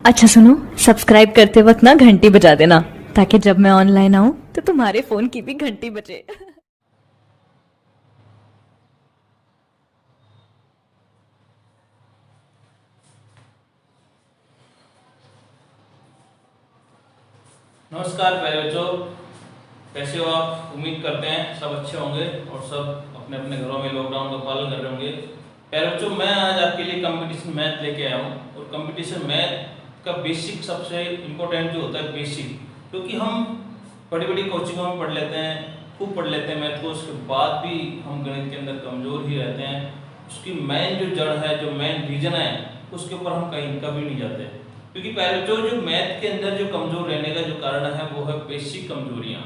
अच्छा सुनो, सब्सक्राइब करते वक्त ना घंटी बजा देना ताकि जब मैं ऑनलाइन आऊं तो तुम्हारे फोन की भी घंटी बजे। नमस्कार प्यारे बच्चों, कैसे हो आप? उम्मीद करते हैं सब अच्छे होंगे और सब अपने अपने घरों में लॉकडाउन का पालन कर रहे होंगे। प्यारे बच्चों, मैं आज आपके लिए कंपटीशन मैथ लेके आया हूँ और कंपटीशन मैथ का बेसिक सबसे इम्पोर्टेंट जो होता है बेसिक, क्योंकि हम बड़ी बड़ी कोचिंगों में पढ़ लेते हैं, खूब पढ़ लेते हैं मैथ को, उसके बाद भी हम गणित के अंदर कमज़ोर ही रहते हैं। उसकी मेन जो जड़ है, जो मेन रीजन है, उसके ऊपर हम कहीं कभी नहीं जाते, क्योंकि पहले जो मैथ के अंदर जो कमजोर रहने का जो कारण है वो है बेसिक कमजोरियां।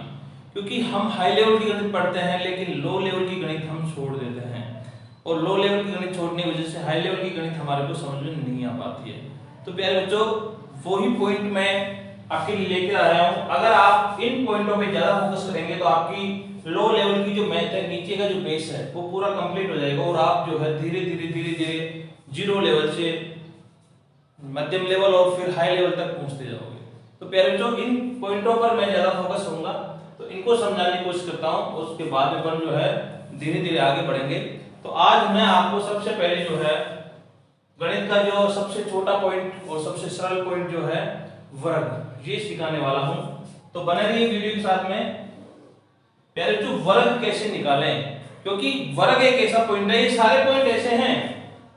क्योंकि हम हाई लेवल की गणित पढ़ते हैं लेकिन लो लेवल की गणित हम छोड़ देते हैं, और लो लेवल की गणित छोड़ने की वजह से हाई लेवल की गणित हमारे को समझ में नहीं आ पाती है। तो प्यारे बच्चों, वही पॉइंट मैं आपके लिए लेकर आया हूँ। अगर आप इन पॉइंटों पे ज्यादा फोकस करेंगे तो आपकी लो लेवल की जो मैथ है, नीचे का जो बेस है, वो पूरा कंप्लीट हो जाएगा और आप जो है धीरे धीरे जीरो लेवल से मध्यम लेवल और फिर हाई लेवल तक पहुंचते जाओगे। तो प्यारे बच्चों, इन पॉइंटों पर मैं ज्यादा फोकस करूंगा, तो इनको समझाने की कोशिश करता हूं, उसके बाद में अपन जो है धीरे धीरे आगे बढ़ेंगे। तो आज मैं आपको सबसे पहले जो है गणित का जो सबसे छोटा पॉइंट और सबसे सरल पॉइंट जो है वर्ग, ये सिखाने वाला हूं। तो बने रहिए वीडियो के साथ में। प्यारे बच्चों, वर्ग कैसे निकालें, क्योंकि वर्ग एक ऐसा पॉइंट है, ये सारे पॉइंट ऐसे हैं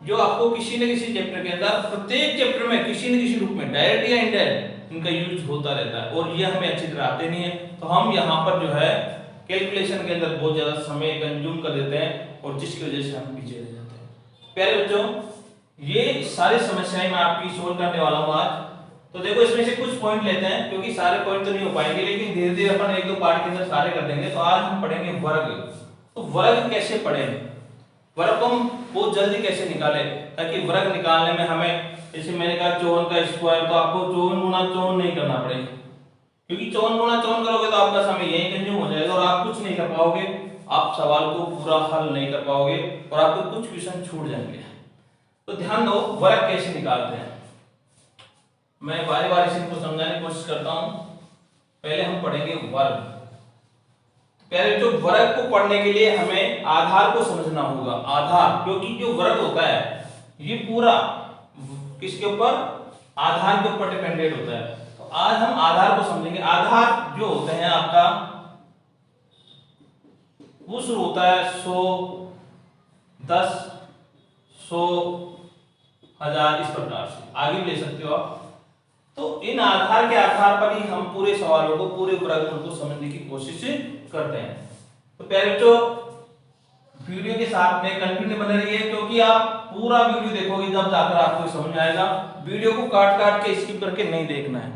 जो आपको किसी न किसी चैप्टर के अंदर, प्रत्येक चैप्टर में किसी न किसी रूप में डायरेक्ट या इनडायरेक्ट इनका यूज होता रहता है, और ये हमें अच्छी तरह आते नहीं है। तो हम यहाँ पर जो है कैलकुलेशन के अंदर बहुत ज्यादा समय कंज्यूम कर देते हैं, और जिसकी वजह से हम पीछे रह जाते हैं। प्यारे बच्चों, ये सारी समस्याएं मैं आपकी सोल्व करने वाला हूँ आज। तो देखो, इसमें से कुछ पॉइंट लेते हैं, क्योंकि सारे पॉइंट तो नहीं हो पाएंगे, लेकिन धीरे धीरे अपन एक दो पार्ट के अंदर सारे कर देंगे। तो आज हम पढ़ेंगे वर्ग। तो वर्ग कैसे पढ़ें, वर्ग को हम बहुत जल्दी कैसे निकालें, ताकि वर्ग निकालने में हमें, जैसे मैंने कहा 54 का स्क्वायर, तो आपको 54 गुना 54 नहीं करना पड़ेगा, क्योंकि 54 गुना 54 करोगे तो आपका समय यही कंज्यूम हो जाएगा और आप कुछ नहीं कर पाओगे, आप सवाल को पूरा हल नहीं कर पाओगे और आपको कुछ क्वेश्चन छूट जाएंगे। तो ध्यान दो, वर्ग कैसे निकालते हैं, मैं बारी बारी से इनको समझाने की कोशिश करता हूं। पहले हम पढ़ेंगे वर्ग। पहले जो वर्ग को पढ़ने के लिए हमें आधार को समझना होगा। आधार, क्योंकि जो वर्ग होता है ये पूरा किसके ऊपर, आधार के ऊपर डिपेंडेंट होता है। तो आज हम आधार को समझेंगे। आधार जो होते हैं आपका, वो शुरू होता है 100, 10, 100, 1000, इस प्रकार से आगे भी ले सकते हो आप। तो इन आधार के आधार पर ही हम पूरे सवालों को, पूरे वर्गमूल को समझने की कोशिश करते हैं। तो प्यारे बच्चों, वीडियो के साथ में कंटिन्यू बने रहिए, क्योंकि आप पूरा वीडियो देखोगे जब जाकर आपको समझ में आएगा। वीडियो को काट काट के स्किप करके नहीं देखना है।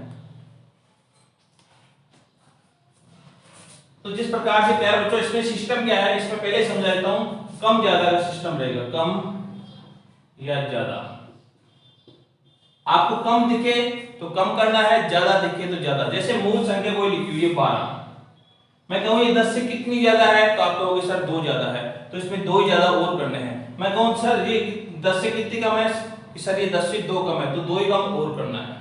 तो जिस प्रकार से प्यारे बच्चों, इसमें सिस्टम क्या है, इसमें पहले समझा देता हूं। कम ज्यादा का सिस्टम रहेगा, कम या ज्यादा। आपको कम दिखे तो कम करना है, ज्यादा दिखे तो ज्यादा। जैसे मूल संख्या कोई लिखी हुई है 12, मैं कहूं ये 10 से कितनी ज्यादा है, तो आप कहोगे सर 2 ज्यादा है, तो इसमें 2 ज्यादा और करने हैं। मैं कहूं सर ये 10 से कितनी कम है, सर ये 10 से 2 कम है, तो 2 ही कम और करना है।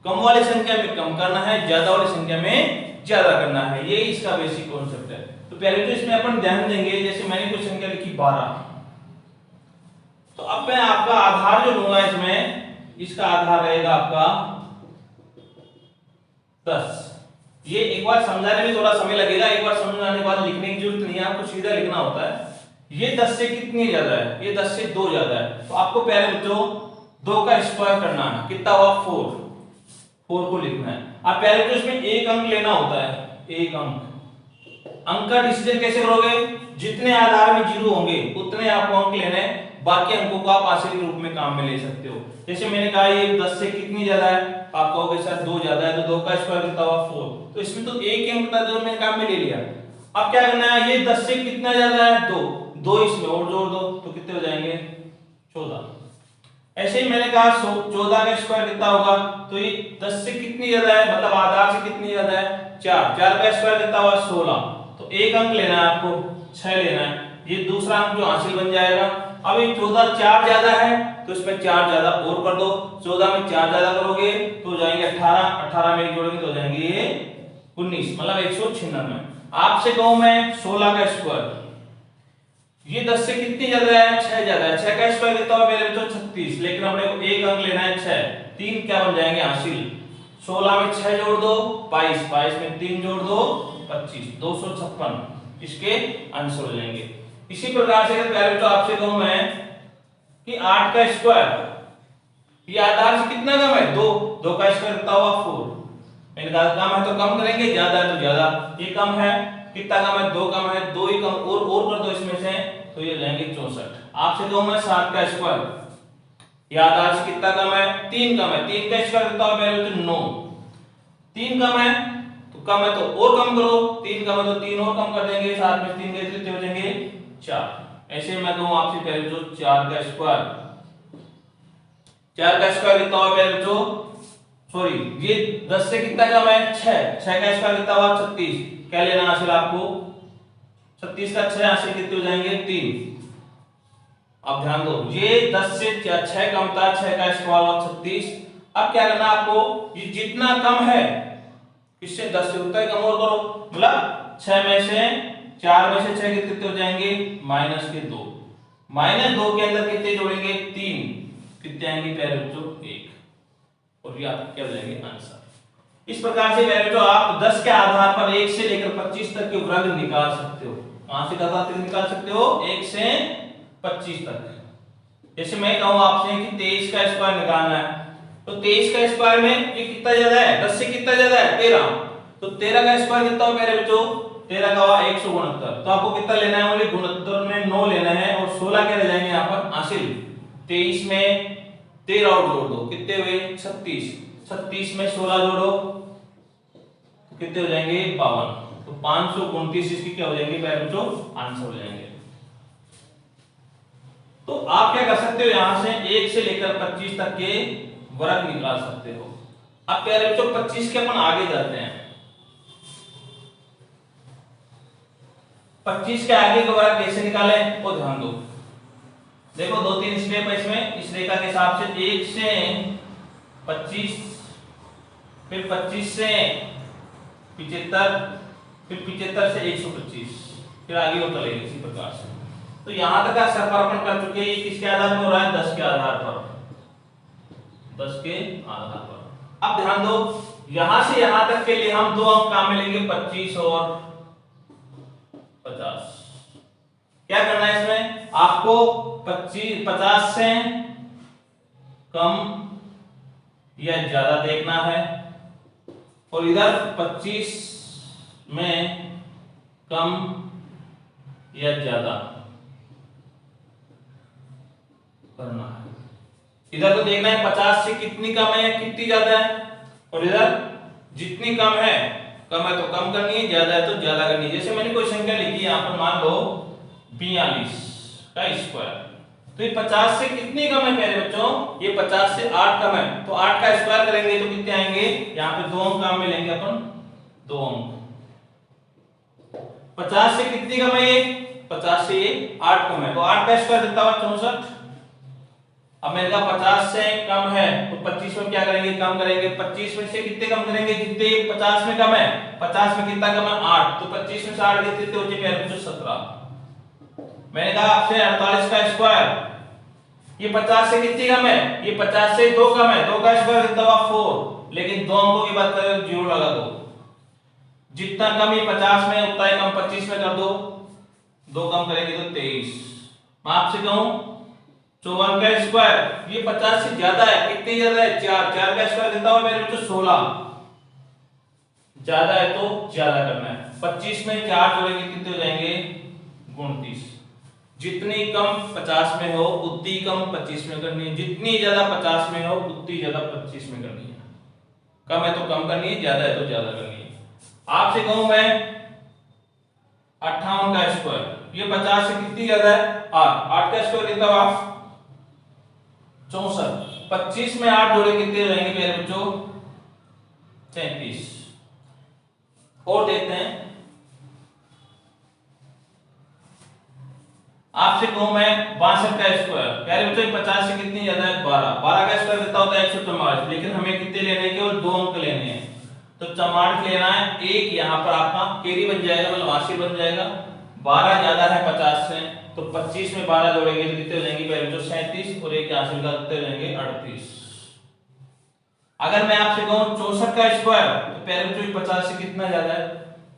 कम वाली संख्या में कम करना है, ज्यादा वाली संख्या में ज्यादा करना है, ये इसका बेसिक कॉन्सेप्ट है। तो पहले तो इसमें अपन ध्यान देंगे, जैसे मैंने कुछ संख्या लिखी 12, तो अब मैं आपका आधार जो लूंगा इसमें, इसका आधार रहेगा आपका 10। ये एक बार समझाने में थोड़ा समय लगेगा, एक बार समझाने के बाद लिखने की जरूरत नहीं है, आपको सीधा लिखना होता है। ये 10 से कितनी ज्यादा है, ये 10 से 2 ज्यादा है, तो आपको पहले बच्चों 2 का स्क्वायर करना है, कितना हुआ 4, 4 को लिखना है। आप पहले तो इसमें एक अंक लेना होता है, एक अंक। अंक का डिसीजन कैसे करोगे, जितने आधार में जीरो होंगे उतने आपको अंक लेने हैं, बाकी अंकों को आप आश्चर्य के रूप में काम में ले सकते हो। जैसे मैंने कहा ये 10 से कितनी ज्यादा है, आप कहोगे सर 2 ज्यादा है, तो 2 का स्क्वायर कितना हुआ 4, तो इसमें तो एक अंक था जो मैंने काम में ले लिया। अब क्या करना है, ये 10 से कितना ज्यादा है 2, 2 इसमें और जोड़ दो, तो कितने हो जाएंगे 14। ऐसे ही मैंने कहा 14 का स्क्वायर कितना होगा, तो ये 10 से कितनी ज्यादा है, मतलब आधार से कितनी ज्यादा है 4, 4 का स्क्वायर कितना हुआ 16, तो एक अंक लेना है आपको, 6 लेना है, ये दूसरा अंक जो हासिल बन जाएगा। अब ये 14 4 ज्यादा है तो इसमें 4 ज्यादा और कर दो, 14 में 4 ज्यादा करोगे तो हो जाएंगे 18, 18 में 1 जोड़ेंगे तो हो जाएंगे 19, मतलब 196। आपसे कहूं मैं 16 का स्क्वायर, ये 10 से कितनी ज्यादा है, 6 ज्यादा है, 6 का स्क्वायर कितना होगा मेरे बच्चों 36, लेकिन अपने को एक अंक लेना है 6, 3 क्या बन जाएंगे हासिल, 16 में 6 जोड़ दो 22, 22 में 3 जोड़ दो 25, 256 इसके आंसर हो जाएंगे। इसी प्रकार से अगर प्यारे बच्चों आपसे कहूं मैं कि 8 का स्क्वायर, ये आधार से कितना कम है 2, 2 का स्क्वायर कितना हुआ 4, मैंने कहा कम है तो कम करेंगे, ज्यादा है तो ज्यादा, ये कम है कितना कम है 2 कम है, 2 ही कम और कर दो इसमें से तो ये हो जाएंगे 64। आपसे कहूं मैं 7 का स्क्वायर, ये आधार से कितना कम है 3 कम है, 3 का स्क्वायर कितना होगा मेरे बच्चों 9, 3 कम है तो और कम करो, 3 कम है तो 3 और कम कर देंगे, 7 में 3 गए कितने हो जाएंगे 4। ऐसे मैं कहूं आपसे प्यारे बच्चों 4 का स्क्वायर, 4 का स्क्वायर कितना होगा मेरे बच्चों, सॉरी ये 10 से कितना कम है 6, 6 का स्क्वायर कितना हुआ 36, क्या लेना हासिल आपको 36 का 6 हासिल कितने हो जाएंगे 3। अब ध्यान दो ये 10 से 6 कम था, 6 का स्क्वायर हुआ 36, अब क्या करना आपको, ये जितना कम है इससे 10 से उतना ही कम और करो, मतलब 6 में से 4 में से 6 कितने हो जाएंगे माइनस के 2, माइनस 2 के अंदर कितने जोड़ेंगे 3, कितने आएंगे प्यारे बच्चों 1, और ये आपके क्या हो जाएंगे आंसर। इस प्रकार से प्यारे बच्चों आप 10 के आधार पर 1 से लेकर 25 तक के वर्ग निकाल सकते हो, कहां से कहां तक निकाल सकते हो 1 से 25 तक। जैसे मैं कहूं आपसे कि 23 का स्क्वायर निकालना है, तो 23 का स्क्वायर में ये कितना ज्यादा है 10 से कितना ज्यादा है 13, तो 13 का स्क्वायर कितना होगा मेरे बच्चों 13 का हुआ 169, तो आपको कितना लेना है मुझे 69 में 9 लेना है और 16 क्या रह जाएंगे यहाँ पर हासिल, 23 में 13 और जोड़ दो कितने हुए 36, 36 में 16 जोड़ो तो कितने हो जाएंगे 52, तो 529 इसकी क्या हो जाएंगे प्यारे बच्चों आंसर हो जाएंगे। तो आप क्या कर सकते हो यहां से 1 से लेकर 25 तक के वर्ग निकाल सकते हो। अब प्यारे बच्चों 25 के अपन आगे जाते हैं, 25 के आगे का वर्ग कैसे निकालें वो ध्यान दो, देखो 2-3 स्टेप है इसमें, इस रेखा के हिसाब से 1 से 25, फिर 25 से 75, फिर 75 से 125, फिर आगे वो चलेगी इसी प्रकार से। तो यहां तक का सफर अपन कर चुके हैं, ये किसके आधार पर हो रहा है 10 के आधार पर, 10 के आधार पर। अब ध्यान दो यहां से यहां तक के लिए हम दो अंक काम में लेंगे 25 और 50। क्या करना है इसमें आपको 50 से कम या ज्यादा देखना है, और इधर 25 में कम या ज्यादा करना है। इधर तो देखना है 50 से कितनी कम है या कितनी ज्यादा है, और इधर जितनी कम है तो कम करनी है, ज्यादा है तो ज्यादा करनी है। जैसे मैंने कोई संख्या लिखी यहां पर मान लो 42 का स्क्वायर, तो ये 50 से कितनी कम है प्यारे बच्चों, ये 50 से 8 कम है, तो 8 का स्क्वायर करेंगे तो कितने आएंगे, यहाँ पे 2 अंक काम में लेंगे अपन, 2 अंक। 50 से कितनी कम है ये 50 से 8 कम है, तो 8 का स्क्वायर कितना हुआ 64। अब मैंने कहा 50 से कम है तो 25 में क्या करेंगे कम करेंगे, 25 में से कितने कम करेंगे जितने 50 में कम है, 50 में कितना कम है 8, तो 25 में से 8 गए कितने हो जाए 17। मैंने कहा आपसे 48 का स्क्वायर, ये 50 से कितनी कम है, ये 50 से 2 कम है, 2 का स्क्वायर कितना हुआ 4, लेकिन दो अंकों की बात करें तो 0 लगा दो, जितना कम ये 50 में उतना ही कम 25 में कर दो, 2 कम करेंगे तो 23। मैं आपसे कहूं 54 का स्क्वायर, ये 50 से ज्यादा है, कितनी ज्यादा है 4, 4 का स्क्वायर कितना हुआ मेरे बच्चों 16, ज्यादा है तो ज्यादा करना है। 25 में 4 जोड़ेंगे कितने हो जाएंगे 29। जितनी कम 50 में हो उतनी कम 25 में करनी है, जितनी ज्यादा 50 में हो उतनी ज्यादा 25 में करनी है। कम है तो कम करनी है, ज्यादा है तो ज्यादा करनी है। आपसे कहूं मैं 58 का स्क्वायर, ये 50 से कितनी ज्यादा है 8, 8 का स्क्वायर कितना हुआ 64, 25 में 8 जोड़े कितने हो जाएंगे मेरे बच्चों 33। और देखते हैं आपसे कहूं मैं 62 का स्क्वायर, प्यारे बच्चों 50 से कितनी ज्यादा है 12, 12 का स्क्वायर कितना होता है 144, लेकिन हमें कितने लेने हैं, केवल 2 अंक लेने हैं, तो 44 लेना है। एक यहाँ पर आपका कैरी बन जाएगा, मतलब हासिल बन जाएगा। 12 ज्यादा है 50 से, तो 25 में 12 जोड़ेंगे तो कितने हो जाएंगे प्यारे बच्चों 37, और एक हासिल का कितने हो जाएंगे 38। अगर मैं आपसे कहूं 64 का स्क्वायर, तो प्यारे बच्चों 50 से कितना ज्यादा है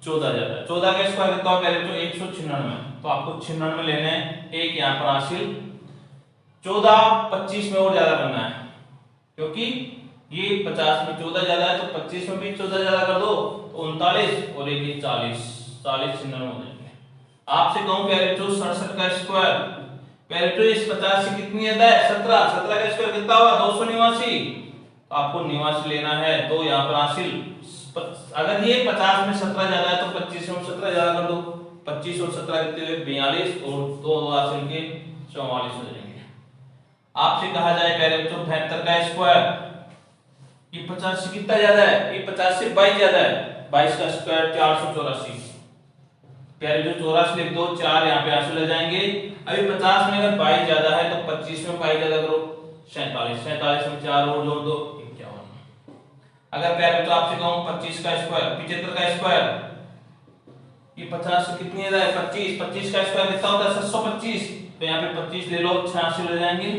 14 ज्यादा है। 14 का स्क्वायर कितना हो प्यारे बच्चों 196, तो आपको 96 लेने हैं, एक यहाँ पर हासिल। 14 25 में और ज्यादा करना है, क्योंकि ये 50 में 14 ज्यादा है, तो 25 में भी 14 ज्यादा कर दो तो 39, और एक 40, 40 96 हो जाएंगे। आपसे कहूं प्यारे बच्चों 67 का स्क्वायर, प्यारे बच्चों इस 50 से कितनी ज्यादा है 17, 17 का स्क्वायर कितना हुआ 289, तो आपको 89 लेना है, तो यहाँ पर हासिल। अगर ये 50 में 17 ज्यादा है तो 25 में 17 ज्यादा कर दो, 25 और 17 कितने हुए 42, और दो हासिल के 44 हो जाएंगे। आपसे कहा जाए प्यारे बच्चों 72 का स्क्वायर, ये 50 से कितना ज्यादा है, ये 50 से 22 ज्यादा है, 22 का स्क्वायर 484, प्यारे जो 84 लिख दो, 4 यहाँ पे हासिल हो जाएंगे। अभी 50 में अगर 22 ज्यादा है तो 25 में 22 ज्यादा करो 47, 47 में 4 और जोड़ दो 51। अगर प्यारे तो आपसे कहूं 25 का स्क्वायर, 75 का स्क्वायर, ये 50 से कितनी ज्यादा है 25, 25 का स्क्वायर कितना होता है 725, तो यहाँ पे 25 ले लो 86 हो जाएंगे।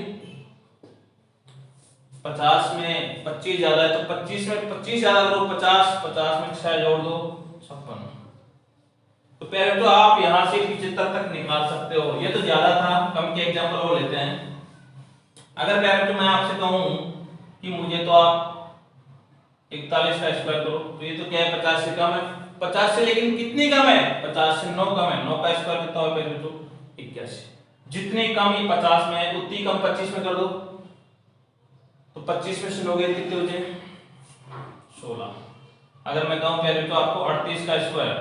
50 में 25 ज्यादा है तो 25 में 25 ज्यादा करो 50, 50 में 6 जोड़ दो 56। तो प्यारे तो आप यहां से 75 तक निकाल सकते हो। ये तो ज्यादा था, कम के एग्जांपल और लेते हैं। अगर प्यारे तो मैं आपसे कहूं कि मुझे तो आप 41 का स्क्वायर करो, तो ये तो क्या है 50 से कम है, 50 से लेकिन कितनी कम है 50 से 9 कम है, 9 का स्क्वायर कितना हो प्यारे तो 81। जितनी कम ये 50 में है उतनी कम 25 में कर दो, तो 25 में से लोगे कितने हो जाए 16। अगर मैं कहूं प्यारे तो आपको 38 का स्क्वायर,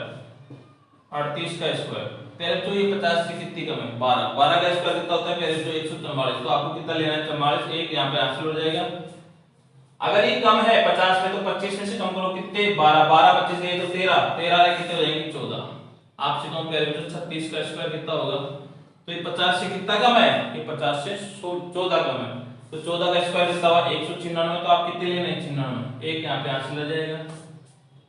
38 का स्क्वायर प्यारे तो ये 50 से कितनी कम है 12, 12 का स्क्वायर कितना होता है प्यारे तो 144, तो आपको कितना लेना है 44, एक यहाँ पे हासिल हो जाएगा। अगर ये कम है 50 में तो 25 में से कम करो कितने 12, 12 25 गए तो 13, 13 कितने हो जाएंगे 14। आपसे कहूं प्यारे तो 36 का स्क्वायर कितना होगा, तो ये 50 से कितना कम है, ये 50 से 14 कम है, तो 14 का स्क्वायर कितना हुआ 196, तो आप कितने लेने 96, एक यहाँ पे हासिल हो जाएगा।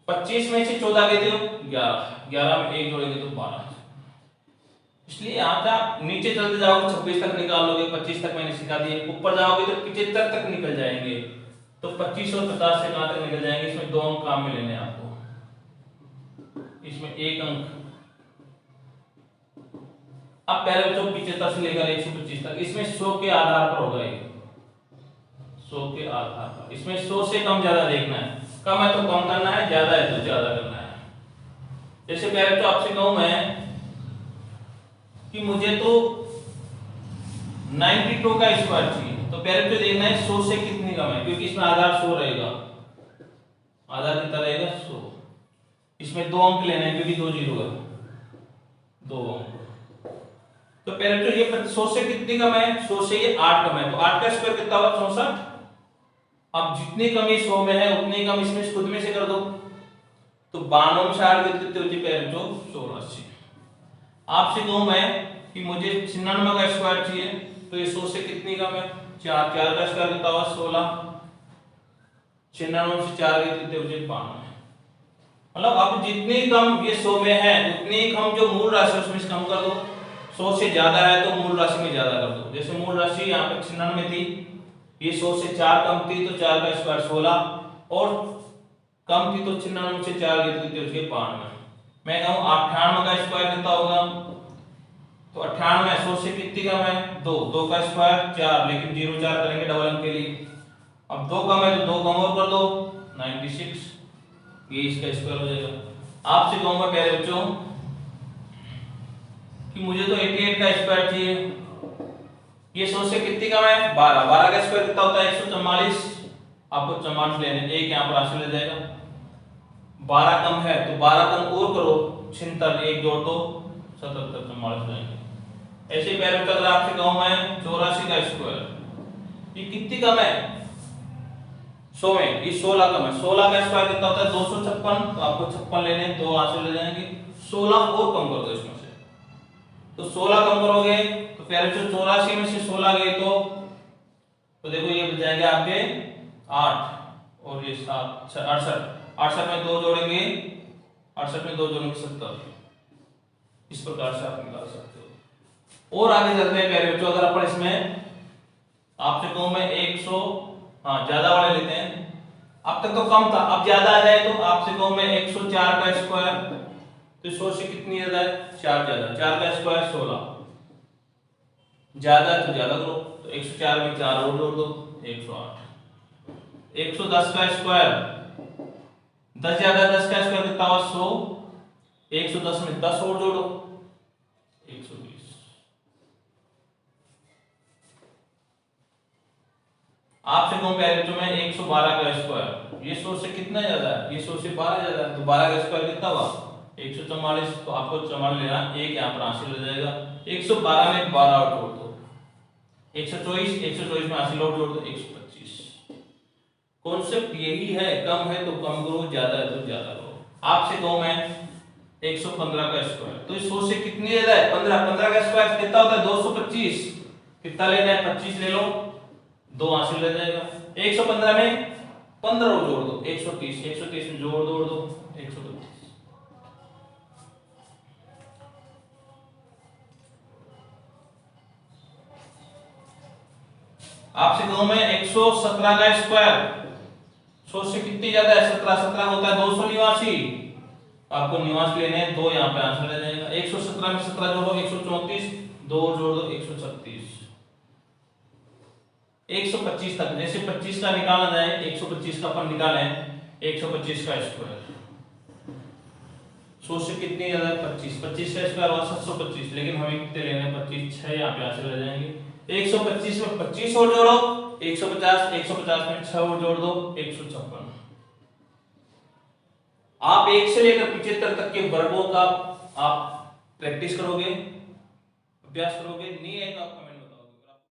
25 में से 14 गए थे 11, 11 में एक जोड़ेंगे तो 12। इसलिए यहाँ पे आप नीचे चलते जाओगे 26 तक निकाल लोगे, 25 तक मैंने सिखा दिए, ऊपर जाओगे तो 75 तक निकल जाएंगे, तो 25 और 50 से कहां तक निकल जाएंगे। इसमें 2 अंक काम में लेने हैं आपको, इसमें 1 अंक। अब पहले तो 75 से लेकर 125 तक, इसमें 100 के आधार पर होगा, ये 100 के आधार पर। इसमें 100 से कम ज्यादा देखना है, कम है तो कम करना है, ज्यादा है तो ज्यादा करना है। जैसे पहले तो आपसे कहूं मैं कि मुझे तो 92 का स्क्वायर चाहिए, तो पहले तो देखना है 100 से कितनी कम है, क्योंकि इसमें आधार 100 रहेगा, आधार कितना रहेगा 100। इसमें 2 अंक लेने हैं क्योंकि 2 जीरो है, 2 अंक। तो पहले तो ये 100 से कितनी कम है, 100 से ये 8 कम है, तो 8 का स्क्वायर कितना हुआ 64। अब जितनी कमी 100 में है उतनी कम इसमें खुद में से कर दो, तो 92 में से 8 कितने होती है पहले तो 84। आपसे कहूं मैं कि मुझे 96 का स्क्वायर चाहिए, तो ये 100 से कितनी कम है 4, 4 का स्क्वायर कितना हुआ 16, 96 से 4 कितने हो जाए 92। मतलब अब जितनी कम ये 100 में है उतनी कम जो मूल राशि उसमें से कम कर दो, 100 से ज्यादा है तो मूल राशि में ज्यादा कर दो। जैसे मूल राशि यहाँ पे 96 थी, ये 100 से 4 कम थी, तो 4 का स्क्वायर 16, और कम थी तो 96 से 4 कितने हो गए 92। मैं कहूं 98 का स्क्वायर कितना होगा, तो 98 100 से कितनी कम है 2, 2 का स्क्वायर 4, लेकिन 0 4 करेंगे डबल अंक के लिए। अब 2 कम है तो 2 कम और कर दो 96, ये इसका स्क्वायर हो जाएगा। आपसे कहूंगा प्यारे बच्चों कि मुझे तो 88 का स्क्वायर चाहिए, ये 100 से कितनी कम है 12, 12 का स्क्वायर कितना होता है 144, आपको 44 लेने, एक यहाँ पर हासिल हो जाएगा। 12 कम है तो 12 कम और करो 76, एक जोड़ दो 77, 44 जाएंगे। ऐसे प्यारे बच्चों अगर आपसे कहूं मैं 84 का स्क्वायर, ये कितनी कम है 100 में, ये 16 कम है, 16 का स्क्वायर कितना होता है 256, तो आपको 56 लेने, 2 हासिल हो जाएंगे। 16 और कम कर दो इसमें से, तो 16 कम करोगे तो प्यारे बच्चों 84 में से 16 गए तो देखो ये बच जाएंगे आपके 8 और ये 7 68 68 में 2 जोड़ेंगे 68 में 2 जोड़ेंगे 70। इस प्रकार से आप निकाल सकते हो। और आगे चलते हैं प्यारे बच्चों, अगर अपन इसमें आपसे कहूं मैं 100 ज्यादा वाले लेते हैं, अब तक तो कम था, अब ज्यादा आ जाए तो आपसे कहूं मैं 104 का स्क्वायर, तो 100 से कितनी ज्यादा है 4 ज्यादा, 4 का स्क्वायर 16, ज्यादा है तो ज्यादा करो, तो 104 में 4 और जोड़ दो 108। 110 का स्क्वायर 10 ज्यादा, 10 का स्क्वायर कितना हुआ 100, 110 में 10 और जोड़ो 120। आपसे कहूं प्यारे बच्चों में 112 का स्क्वायर, ये 100 से कितना ज्यादा है, ये 100 से 12 ज्यादा है, तो 12 का स्क्वायर कितना हुआ 144, तो आपको 44 लेना, एक यहाँ पर हासिल हो जाएगा। 112 में 12 और जोड़ दो 124, 124 में हासिल और जोड़ दो 125। कॉन्सेप्ट यही है, कम है तो कम करो, ज्यादा है तो ज्यादा करो। आपसे कहूं मैं 115 का स्क्वायर, तो 100 से कितनी ज्यादा है 15, 15 का स्क्वायर कितना होता है 225, कितना लेना है 25 ले लो, 2 हासिल रह जाएगा। 115 में 15 और जोड़ दो 130, 130 में जोड़ दो 132। आपसे कहूं मैं 117 का स्क्वायर, 100 से कितनी ज्यादा है 17, 17 होता है 289, आपको निवास लेने हैं, 2 यहाँ पे आंसर रह जाएगा। 117 में 17 जोड़ो 134, 2 जोड़ दो 136। 125 तक, जैसे 25 का निकाला जाए, 125 का अपन निकाले 125 का स्क्वायर, 100 से कितनी ज्यादा है 25, 25 का स्क्वायर हुआ 725, लेकिन हमें कितने लेने हैं 25, 6 यहाँ पे आंसर रह जाएंगे। 125 में 25 और जोड़ो 150, 150 में 6 और जोड़ दो 156। आप 1 से लेकर 75 तक के वर्गों का आप प्रैक्टिस करोगे, अभ्यास करोगे, नहीं आएगा आपका